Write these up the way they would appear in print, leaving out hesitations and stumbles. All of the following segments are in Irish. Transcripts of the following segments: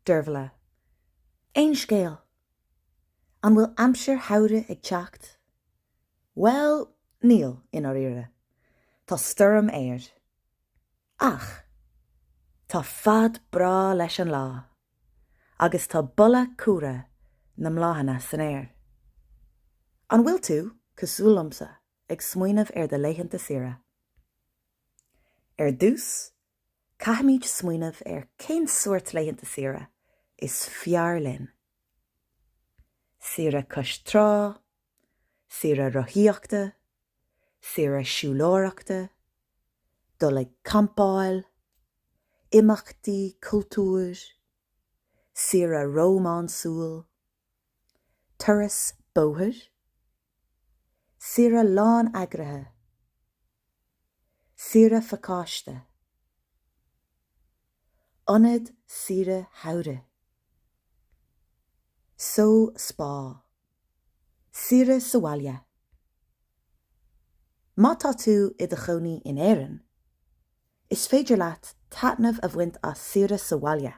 Dervla. Ein scéal. An bhfuil amsir haude ag teacht? Well, níl in áiríre. Tá sturm éir. Ach, tá fad brá leis an lá, agus tá bula cúra na mláhanna san éir. An bhfuil tú, cosúlamsa, ag smuoinmh ar de leitheanta sira. Ar dús, caithimid smuoinmh ar cén suirt leitheanta sira is fearlinn. Sira costrá, sira rothíochta, sira siúlóireachta, dul ag campáil, imachtaí cultúr, sira rómánsúil, turas bóthir, sira lán agrathe, sira facáiste, ionad sira haude, so spá, sira sahailne. Má tá tú i do chonaí in éireann, is féidir leat taitneamh a bhaint as sira sahailne.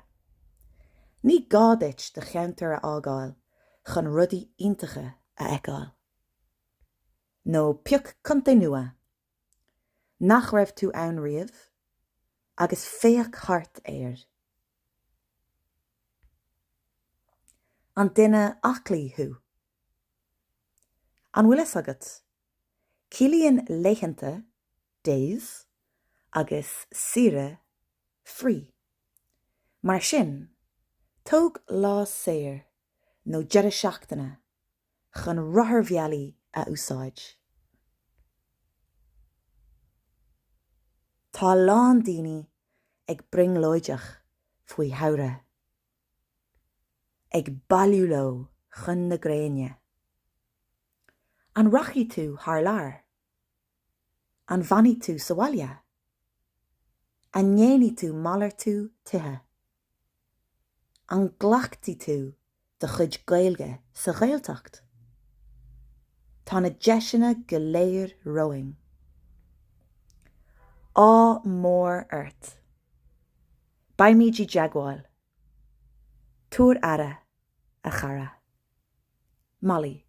Ní gádait de cheantar a ágáil chun rudaí iontacha a eiceáil. nó peoc conta nua, nach raibh tú ann riamh, agus féach thart éir. An duine aclaí thu. An bhfuil is agat, cílíonn leitheanta, days, agus sira, free. Mar sin, tóg lá séir nó deire seachtaine chun rothair bhealaí a úsáid. Tá lán daoine ag bringlóideach faoi haire, ag bailiú leo chun na gréine. An rachaí tú thar lear, an bhaní tú sahailne, an ngéanaí tú mallar tú tithe, an ghlaachtaí tú de chuid gailge sa ghailteacht. Tá na deisina go léir roing. Á mór ort. Baimídí jaagháil. Túr ara a chara. Molly.